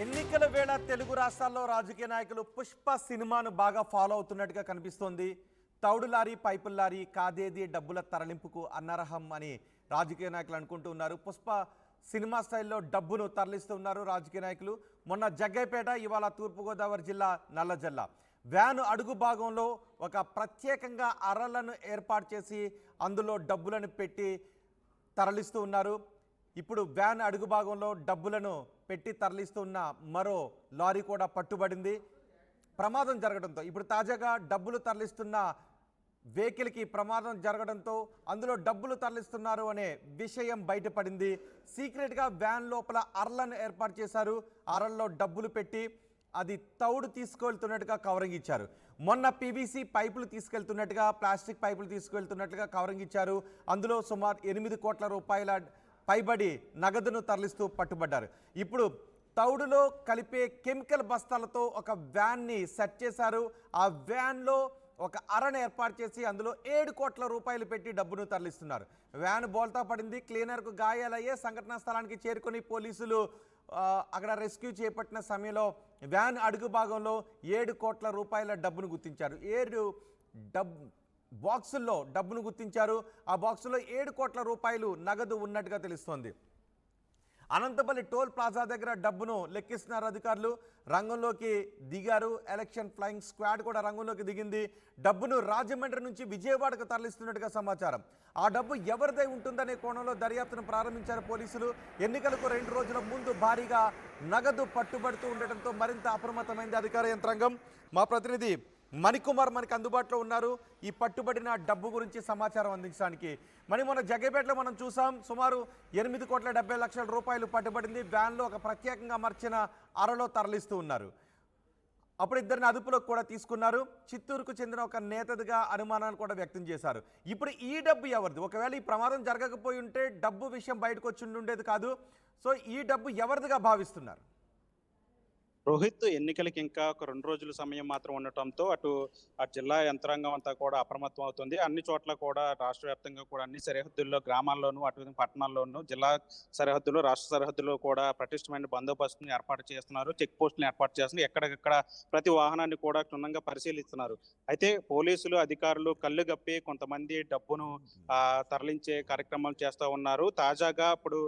ఎన్నికల వేళ తెలుగు రాష్ట్రాల్లో రాజకీయ నాయకులు పుష్ప సినిమాను బాగా ఫాలో అవుతున్నట్టుగా కనిపిస్తోంది. తౌడు లారీ, పైపుల లారీ కాదేది డబ్బుల తరలింపుకు అనర్హం అని రాజకీయ నాయకులు అనుకుంటున్నారు. పుష్ప సినిమా స్టైల్లో డబ్బును తరలిస్తున్నారు రాజకీయ నాయకులు. మొన్న జగ్గైపేట, ఇవాళ తూర్పుగోదావరి జిల్లా నల్లజల్ల వ్యాను అడుగు భాగంలో ఒక ప్రత్యేకంగా అరలను ఏర్పాటు చేసి అందులో డబ్బులను పెట్టి తరలిస్తూ ఉన్నారు. ఇప్పుడు వ్యాన్ అడుగు భాగంలో డబ్బులను పెట్టి తరలిస్తున్న మరో లారీ కూడా పట్టుబడింది. ప్రమాదం జరగడంతో ఇప్పుడు తాజాగా డబ్బులు తరలిస్తున్న వెహికల్కి ప్రమాదం జరగడంతో అందులో డబ్బులు తరలిస్తున్నారు అనే విషయం బయటపడింది. సీక్రెట్గా వ్యాన్ లోపల అరలను ఏర్పాటు చేశారు. అరల్లో డబ్బులు పెట్టి అది తౌడు తీసుకెళ్తున్నట్టుగా కవరింగ్ ఇచ్చారు. మొన్న పీవీసీ పైపులు తీసుకెళ్తున్నట్టుగా, ప్లాస్టిక్ పైపులు తీసుకెళ్తున్నట్టుగా కవరింగ్ ఇచ్చారు. అందులో సుమారు 8 కోట్ల రూపాయల పైబడి నగదును తరలిస్తూ పట్టుబడ్డారు. ఇప్పుడు తౌడులో కలిపే కెమికల్ బస్తాలతో ఒక వ్యాన్ని సెట్ చేశారు. ఆ వ్యాన్లో ఒక అరను ఏర్పాటు చేసి అందులో 7 కోట్ల రూపాయలు పెట్టి డబ్బును తరలిస్తున్నారు. వ్యాన్ బోల్తా పడింది. క్లీనర్కు గాయాలయ్యే సంఘటనా స్థలానికి చేరుకొని పోలీసులు అక్కడ రెస్క్యూ చేపట్టిన సమయంలో వ్యాన్ అడుగు భాగంలో 7 కోట్ల రూపాయల డబ్బును గుర్తించారు. 7 బాక్సుల్లో డబ్బును గుర్తించారు. ఆ బాక్సులో 7 కోట్ల రూపాయలు నగదు ఉన్నట్టుగా తెలుస్తోంది. అనంతపల్లి టోల్ ప్లాజా దగ్గర డబ్బును లెక్కిస్తున్నారు అధికారులు. రంగంలోకి దిగారు. ఎలక్షన్ ఫ్లయింగ్ స్క్వాడ్ కూడా రంగంలోకి దిగింది. డబ్బును రాజమండ్రి నుంచి విజయవాడకు తరలిస్తున్నట్టుగా సమాచారం. ఆ డబ్బు ఎవరిదై ఉంటుందనే కోణంలో దర్యాప్తును ప్రారంభించారు పోలీసులు. ఎన్నికలకు 2 రోజుల ముందు భారీగా నగదు పట్టుబడుతూ ఉండటంతో మరింత అప్రమత్తమైంది అధికార యంత్రాంగం. మా ప్రతినిధి మణికుమార్ మనకు అందుబాటులో ఉన్నారు ఈ పట్టుబడిన డబ్బు గురించి సమాచారం అందించడానికి. మొన్న జగ్గైపేటలో మనం చూసాం, సుమారు 8,70,00,000 రూపాయలు పట్టుబడింది. వ్యాన్లో ఒక ప్రత్యేకంగా అమర్చిన అరలో తరలిస్తూ ఉన్నారు. అప్పుడు ఇద్దరిని అదుపులోకి కూడా తీసుకున్నారు. చిత్తూరుకు చెందిన ఒక నేతదిగా అనుమానాలు కూడా వ్యక్తం చేశారు. ఇప్పుడు ఈ డబ్బు ఎవరిది? ఒకవేళ ఈ ప్రమాదం జరగకపోయి ఉంటే డబ్బు విషయం బయటకు వచ్చి ఉండేది కాదు. సో ఈ డబ్బు ఎవరిదిగా భావిస్తున్నారు? రోహిత్, ఎన్నికలకి ఇంకా ఒక 2 రోజుల సమయం మాత్రం ఉండటంతో అటు జిల్లా యంత్రాంగం అంతా కూడా అప్రమత్తం అవుతుంది. అన్ని చోట్ల కూడా రాష్ట్ర వ్యాప్తంగా కూడా అన్ని సరిహద్దుల్లో, గ్రామాల్లోనూ, అటు పట్టణాల్లోనూ, జిల్లా సరిహద్దులు, రాష్ట్ర సరిహద్దులో కూడా పటిష్టమైన బందోబస్తుని ఏర్పాటు చేస్తున్నారు. చెక్ పోస్టులను ఏర్పాటు చేస్తున్నారు. ఎక్కడికక్కడ ప్రతి వాహనాన్ని కూడా క్షుణ్ణంగా పరిశీలిస్తున్నారు. అయితే పోలీసులు అధికారులు కళ్ళు గప్పి కొంతమంది డబ్బును తరలించే కార్యక్రమాలు చేస్తూ ఉన్నారు. తాజాగా ఇప్పుడు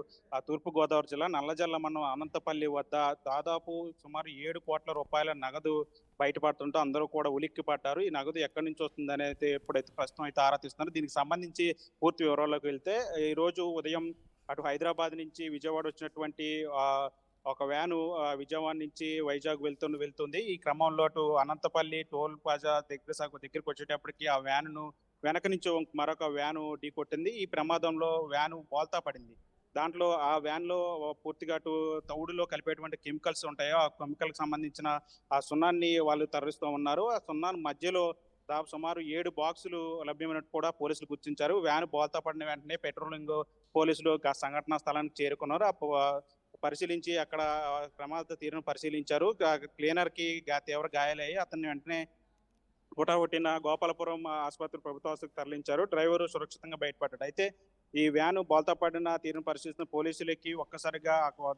తూర్పుగోదావరి జిల్లా నల్లజల్ల మండలం అనంతపల్లి వద్ద దాదాపు సుమారు 7 కోట్ల రూపాయల నగదు బయటపడుతుంటే అందరూ కూడా ఉలిక్కి పడ్డారు. ఈ నగదు ఎక్కడి నుంచి వస్తుంది అనేది ఇప్పుడైతే ప్రస్తుతం అయితే ఆరా తీస్తున్నారు. దీనికి సంబంధించి పూర్తి వివరాల్లోకి వెళ్తే, ఈ రోజు ఉదయం అటు హైదరాబాద్ నుంచి విజయవాడ వచ్చినటువంటి ఒక వ్యాను విజయవాడ నుంచి వైజాగ్ వెళ్తుంది. ఈ క్రమంలో అటు అనంతపల్లి టోల్ ప్లాజా దగ్గరికి వచ్చేటప్పటికి ఆ వ్యాను వెనక నుంచి మరొక వ్యాను ఢీకొట్టింది. ఈ ప్రమాదంలో వ్యాను బోల్తా పడింది. దాంట్లో ఆ వ్యాన్ లో పూర్తిగా అటు తౌడులో కలిపేటువంటి కెమికల్స్ ఉంటాయో ఆ కెమికల్ కి సంబంధించిన ఆ సున్నాన్ని వాళ్ళు తరలిస్తూ ఉన్నారు. ఆ సున్నాన్ని మధ్యలో దాదాపు సుమారు 7 బాక్సులు లభ్యమైనట్టు కూడా పోలీసులు గుర్తించారు. వ్యాన్ బోల్తా పడిన వెంటనే పెట్రోలింగ్ పోలీసులు సంఘటనా స్థలానికి చేరుకున్నారు. పరిశీలించి అక్కడ ప్రమాద తీరును పరిశీలించారు. క్లీనర్ కి తీవ్ర గాయాలయ్యి అతన్ని వెంటనే హుటాహుటిన గోపాలపురం ఆసుపత్రి, ప్రభుత్వ ఆసుపత్రికి తరలించారు. డ్రైవరు సురక్షితంగా బయటపడ్డాడు. అయితే ఈ వ్యాను బోల్తా పడిన తీరును పరిశీలిస్తున్న పోలీసులకి ఒక్కసారిగా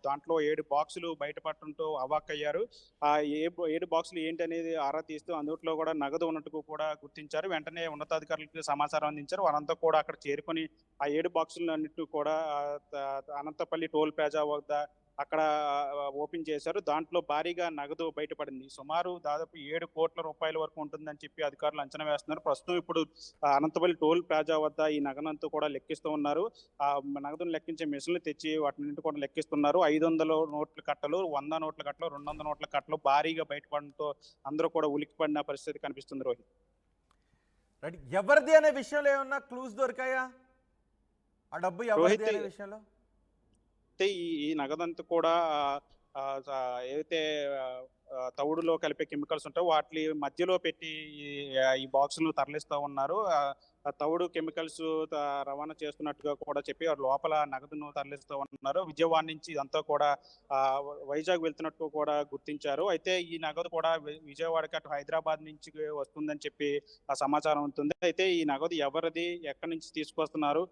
దాంట్లో 7 బాక్సులు బయటపడటంతో అవాక్కయ్యారు. ఆ 7 బాక్సులు ఏంటి అనేది ఆరా తీస్తూ అందులో కూడా నగదు ఉన్నట్టు కూడా గుర్తించారు. వెంటనే ఉన్నతాధికారులకు సమాచారం అందించారు. వారంతా కూడా అక్కడ చేరుకొని ఆ 7 బాక్సులు అన్నిటి కూడా అనంతపల్లి టోల్ ప్లాజా వద్ద అక్కడ ఓపెన్ చేశారు. దాంట్లో భారీగా నగదు బయటపడింది. సుమారు దాదాపు 7 కోట్ల రూపాయల వరకు ఉంటుందని చెప్పి అధికారులు అంచనా వేస్తున్నారు. ప్రస్తుతం ఇప్పుడు అనంతపల్లి టోల్ ప్లాజా వద్ద ఈ నగదంతా కూడా లెక్కిస్తూ ఉన్నారు. ఆ నగదును లెక్కించే మిషన్లు తెచ్చి వాటిని కూడా లెక్కిస్తున్నారు. 500 నోట్ల కట్టలు, 100 నోట్ల కట్టలు, 200 నోట్ల కట్టలు భారీగా బయటపడడంతో అందరూ కూడా ఉలిక్కిపడిన పరిస్థితి కనిపిస్తుంది. రోహిత్, ఎవరిది అనే విషయంలో ఏమన్నా క్లూస్ దొరికాయా? ఆ డబ్బు ఎవరిది అనే విషయంలో? అయితే ఈ నగదంతా కూడా ఏదైతే తవుడులో కలిపే కెమికల్స్ ఉంటాయో వాటి మధ్యలో పెట్టి ఈ బాక్సులు తరలిస్తూ ఉన్నారు. తవుడు కెమికల్స్ రవాణా చేస్తున్నట్టుగా కూడా చెప్పి లోపల నగదును తరలిస్తూ ఉన్నారు. విజయవాడ నుంచి ఇదంతా కూడా వైజాగ్ వెళ్తున్నట్టు కూడా గుర్తించారు. అయితే ఈ నగదు కూడా విజయవాడకి అటు హైదరాబాద్ నుంచి వస్తుందని చెప్పి ఆ సమాచారం ఉంటుంది. అయితే ఈ నగదు ఎవరిది, ఎక్కడి నుంచి తీసుకొస్తున్నారు,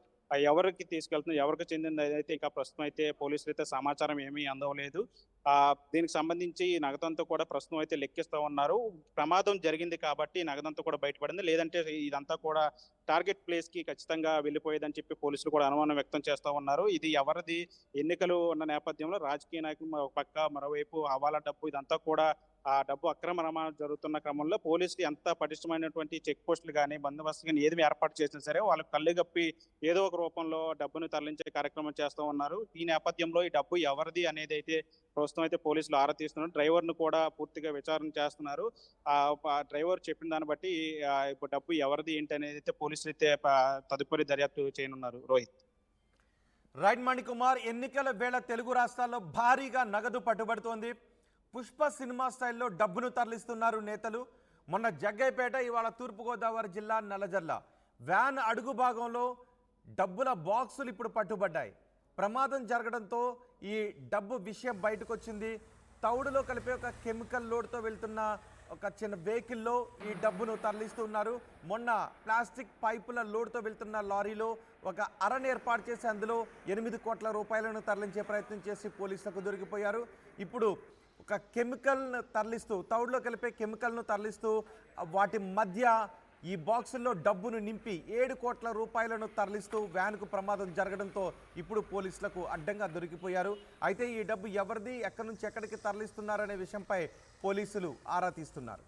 ఎవరికి తీసుకెళ్తున్నారు, ఎవరికి చెందింది అదైతే ఇంకా ప్రస్తుతం అయితే పోలీసులు అయితే సమాచారం ఏమీ అందవలేదు. దీనికి సంబంధించి ఈ నగదంతా కూడా ప్రస్తుతం అయితే లెక్కిస్తా ఉన్నారు. ప్రమాదం జరిగింది కాబట్టి ఈ నగదంతా కూడా బయటపడింది. లేదంటే ఇదంతా కూడా టార్గెట్ ప్లేస్‌కి ఖచ్చితంగా వెళ్ళిపోయేదని చెప్పి పోలీసులు కూడా అనుమానం వ్యక్తం చేస్తా ఉన్నారు. ఇది ఎవరిది, ఎన్నికలు ఉన్న నేపథ్యంలో రాజకీయ నాయకులు ఒక పక్క, మరోవైపు హవాలా డబ్బు ఇదంతా కూడా ఆ డబ్బు అక్రమ రవాణా జరుగుతున్న క్రమంలో పోలీసులు ఎంత పటిష్టమైనటువంటి చెక్ పోస్టులు గాని, బందోబస్తు గాని ఏది ఏర్పాటు చేసినా సరే వాళ్ళకి కళ్ళు గప్పి ఏదో ఒక రూపంలో డబ్బును తరలించే కార్యక్రమం చేస్తూ ఉన్నారు. ఈ నేపథ్యంలో ఈ డబ్బు ఎవరిది అనేది అయితే ప్రస్తుతం అయితే పోలీసులు ఆరా తీస్తున్నారు. డ్రైవర్‌ను కూడా పూర్తిగా విచారణ చేస్తున్నారు. డ్రైవర్ చెప్పిన దాన్ని బట్టి ఇప్పుడు డబ్బు ఎవరిది ఏంటి అనేది అయితే పోలీసులు అయితే తదుపరి దర్యాప్తు చేయనున్నారు. రోహిత్. రైట్ మణికుమార్, ఎన్నికల వేళ తెలుగు రాష్ట్రాల్లో భారీగా నగదు పట్టుబడుతోంది. పుష్ప సినిమా స్టైల్లో డబ్బును తరలిస్తున్నారు నేతలు. మొన్న జగ్గైపేట, ఇవాళ తూర్పుగోదావరి జిల్లా నల్లజర్ల వ్యాన్ అడుగు భాగంలో డబ్బుల బాక్సులు ఇప్పుడు పట్టుబడ్డాయి. ప్రమాదం జరగడంతో ఈ డబ్బు విషయం బయటకు వచ్చింది. తౌడులో కలిపి ఒక కెమికల్ లోడ్తో వెళ్తున్న ఒక చిన్న వెహికల్లో ఈ డబ్బును తరలిస్తున్నారు. మొన్న ప్లాస్టిక్ పైపుల లోడ్తో వెళ్తున్న లారీలో ఒక అరణ్ ఏర్పాటు చేసి అందులో 8 కోట్ల రూపాయలను తరలించే ప్రయత్నం చేసి పోలీసులకు దొరికిపోయారు. ఇప్పుడు ఒక కెమికల్ను తరలిస్తూ, తౌడులో కలిపే కెమికల్ను తరలిస్తూ వాటి మధ్య ఈ బాక్సుల్లో డబ్బును నింపి 7 కోట్ల రూపాయలను తరలిస్తూ వ్యాన్కు ప్రమాదం జరగడంతో ఇప్పుడు పోలీసులకు అడ్డంగా దొరికిపోయారు. అయితే ఈ డబ్బు ఎవరిది, ఎక్కడి నుంచి ఎక్కడికి తరలిస్తున్నారనే విషయంపై పోలీసులు ఆరా తీస్తున్నారు.